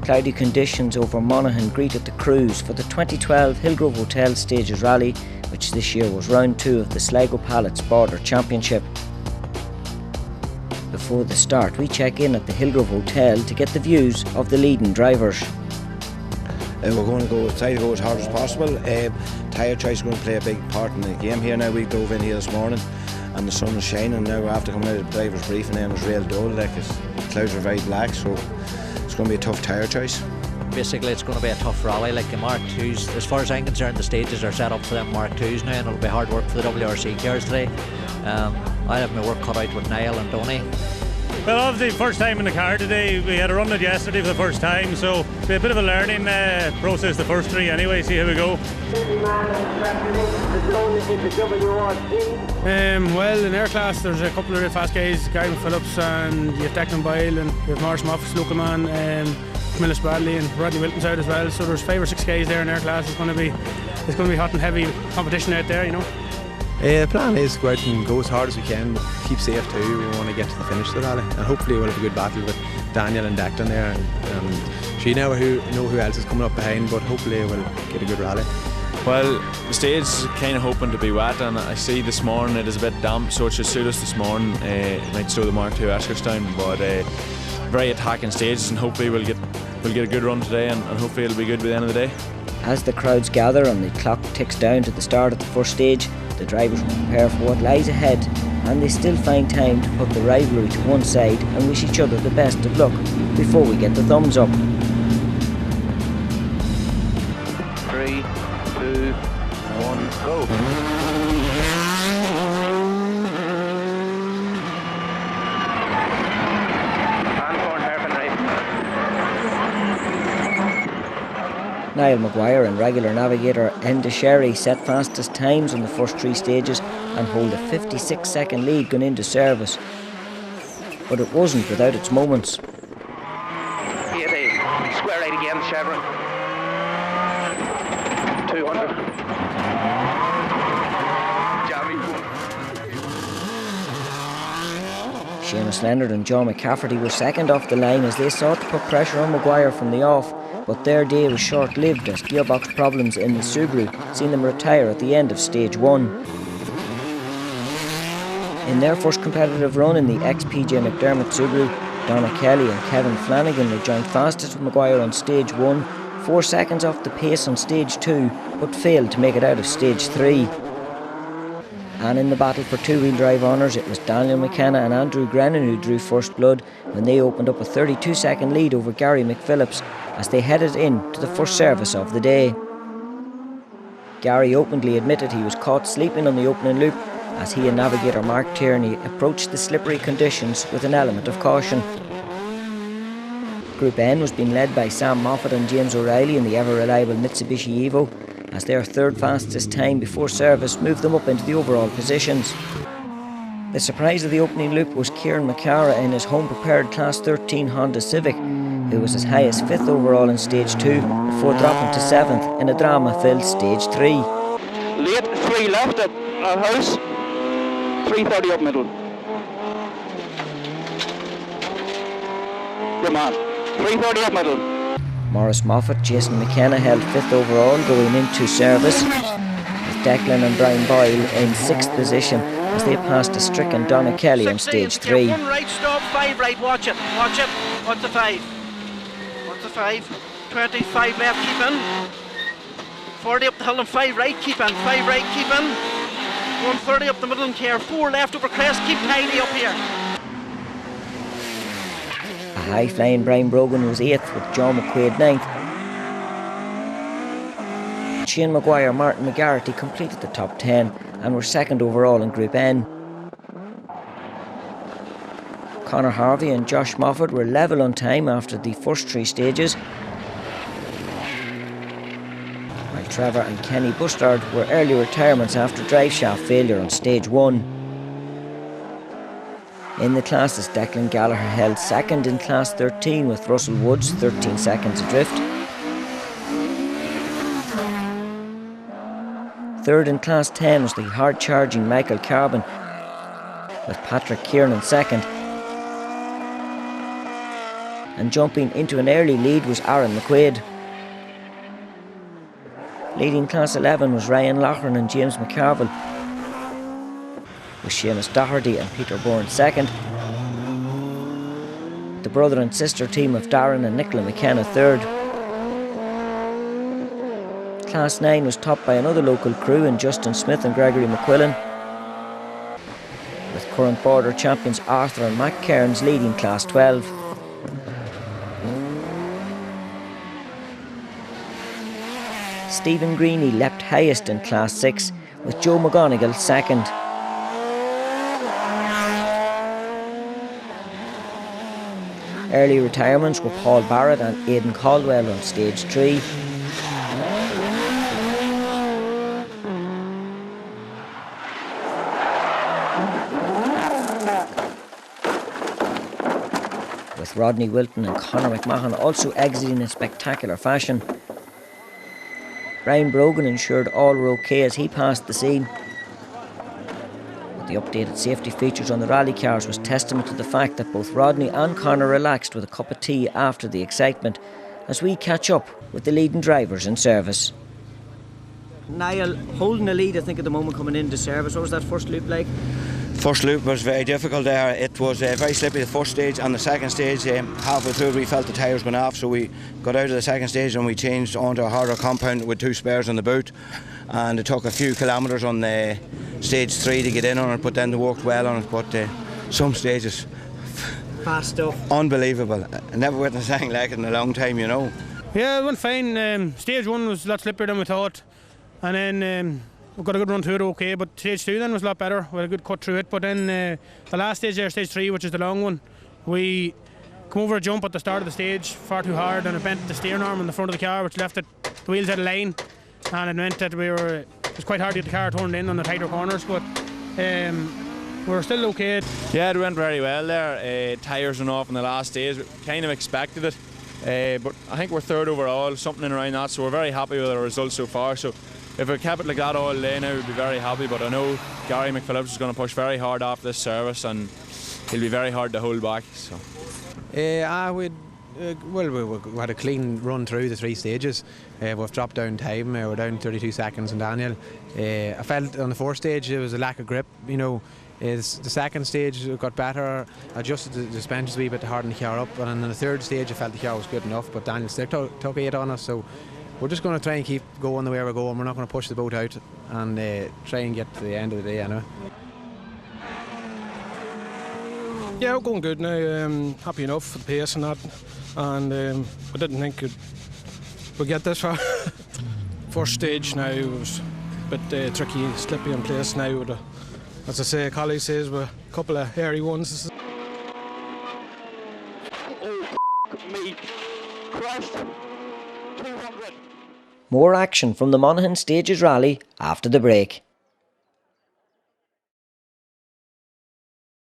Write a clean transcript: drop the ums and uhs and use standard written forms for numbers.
Cloudy conditions over Monaghan greeted the crews for the 2012 Hillgrove Hotel Stages Rally, which this year was round 2 of the Sligo Pallets Border Championship. Before the start, we check in at the Hillgrove Hotel to get the views of the leading drivers. We're going to try to go as hard as possible. Tyre choice is going to play a big part in the game here now. We drove in here this morning and the sun was shining. Now we're after coming out of the driver's briefing and it was real dull, like the clouds are very black, so it's going to be a tough tyre choice. Basically it's going to be a tough rally, like the Mark IIs. As far as I'm concerned, the stages are set up for them Mark IIs now, and it'll be hard work for the WRC cars today. I have my work cut out with Niall and Donny. Well, obviously first time in the car today. We had a run it yesterday for the first time, so it'll be a bit of a learning process the first 3 anyway. See how we go. Well, in air class there's a couple of really fast guys, Gary Phillips, and you have Declan Boyle, and you have Morris Moffat, local man, Millis Bradley and Rodney Wilton's out as well. So there's 5 or 6 guys there in air class. It's going to be hot and heavy competition out there, you know. The plan is to go out and go as hard as we can, but keep safe too. We want to get to the finish of the rally, and hopefully we'll have a good battle with Daniel and Declan there. So you never know who else is coming up behind, but hopefully we'll get a good rally. Well, the stage is kind of hoping to be wet, and I see this morning it is a bit damp, so it should suit us this morning. It might slow the Mark II Eskerstown, but very attacking stages, and hopefully we'll get a good run today, and hopefully it'll be good by the end of the day. As the crowds gather and the clock ticks down to the start of the first stage, the drivers will prepare for what lies ahead, and they still find time to put the rivalry to one side and wish each other the best of luck before we get the thumbs up. 3, 2, 1, go! Niall Maguire and regular navigator Enda Sherry set fastest times on the first 3 stages and hold a 56-second lead going into service. But it wasn't without its moments. 80, square 8 again, Chevron. 200. Seamus Leonard and John McCafferty were second off the line as they sought to put pressure on Maguire from the off, but their day was short-lived as gearbox problems in the Subaru seen them retire at the end of stage 1. In their first competitive run in the ex-PJ McDermott Subaru, Donna Kelly and Kevin Flanagan were joint fastest with Maguire on stage 1, 4 seconds off the pace on stage 2, but failed to make it out of stage 3. And in the battle for 2-wheel drive honours, it was Daniel McKenna and Andrew Grennan who drew first blood when they opened up a 32-second lead over Gary McPhillips as they headed in to the first service of the day. Gary openly admitted he was caught sleeping on the opening loop as he and navigator Mark Tierney approached the slippery conditions with an element of caution. Group N was being led by Sam Moffat and James O'Reilly in the ever-reliable Mitsubishi Evo, as their 3rd fastest time before service moved them up into the overall positions. The surprise of the opening loop was Kieran McCara in his home-prepared Class 13 Honda Civic, who was as high as 5th overall in Stage 2 before dropping to 7th in a drama-filled Stage 3. Late, 3 left at our house, 330 up middle. Good man, 330 up middle. Morris Moffat, Jason McKenna held 5th overall going into service, with Declan and Brian Boyle in 6th position as they passed a stricken Donna Kelly on stage 3. 1 right, stop, 5 right, watch it. What's the 5? 25 left, keep in. 40 up the hill and 5 right, keep in. 5 right, keep in. 130 up the middle and care. 4 left over crest, keep tidy up here. A high-flying Brian Brogan was 8th with John McQuaid 9th. Shane Maguire, Martin McGarrity completed the top 10 and were 2nd overall in Group N. Conor Harvey and Josh Moffat were level on time after the first 3 stages, while Trevor and Kenny Bustard were early retirements after drive shaft failure on stage 1. In the classes, Declan Gallagher held 2nd in Class 13 with Russell Woods 13 seconds adrift. 3rd in Class 10 was the hard-charging Michael Carbon, with Patrick Kiernan 2nd. and jumping into an early lead was Aaron McQuaid. Leading Class 11 was Ryan Loughran and James McCarville, with Seamus Doherty and Peter Bourne second. The brother and sister team of Darren and Nicola McKenna third. Class 9 was topped by another local crew in Justin Smith and Gregory McQuillan, with current border champions Arthur and Matt Cairns leading Class 12. Stephen Greeny leapt highest in Class 6, with Joe McGonigal second. Early retirements were Paul Barrett and Aidan Caldwell on stage 3. With Rodney Wilton and Conor McMahon also exiting in spectacular fashion. Brian Brogan ensured all were okay as he passed the scene. The updated safety features on the rally cars was testament to the fact that both Rodney and Conor relaxed with a cup of tea after the excitement, as we catch up with the leading drivers in service. Niall, holding the lead I think at the moment coming into service, what was that first loop like? First loop was very difficult there. It was very slippy the first stage, and the second stage, halfway through we felt the tyres going off, so we got out of the second stage and we changed onto a harder compound with 2 spares on the boot, and it took a few kilometres on the stage 3 to get in on it, but then they worked well on it. But some stages, Fast stuff. Unbelievable. I never witnessed anything like it in a long time, you know. Yeah, it went fine. Stage 1 was a lot slippier than we thought, and then we got a good run through it okay, but stage 2 then was a lot better. We had a good cut through it, but then the last stage there, stage 3, which is the long one, we come over a jump at the start of the stage far too hard, and it bent the steering arm in the front of the car, which left the wheels out of line, and it meant that it was quite hard to get the car turned in on the tighter corners, but we were still okay. Yeah, it went very well there. Tyres went off in the last stage. We kind of expected it, but I think we're third overall, something in around that, so we're very happy with our results so far. So if we kept it like that all day now, we'd be very happy, but I know Gary McPhillips is going to push very hard after this service, and he'll be very hard to hold back. So. We had a clean run through the 3 stages. We've dropped down time. We're down 32 seconds in Daniel. I felt on the 4th stage there was a lack of grip. You know, the second stage got better, adjusted the suspensions a wee bit to harden the car up, and on the 3rd stage I felt the car was good enough, but Daniel still took 8 on us, so we're just going to try and keep going the way we're going. We're not going to push the boat out, and try and get to the end of the day anyway. Yeah, we're going good now. Happy enough for the pace and that, and we didn't think we'd get this far. First stage now was a bit tricky, slippy in place now. With as I say, Collie says, with a couple of hairy ones. Me. Crashed. 200. More action from the Monaghan Stages rally after the break.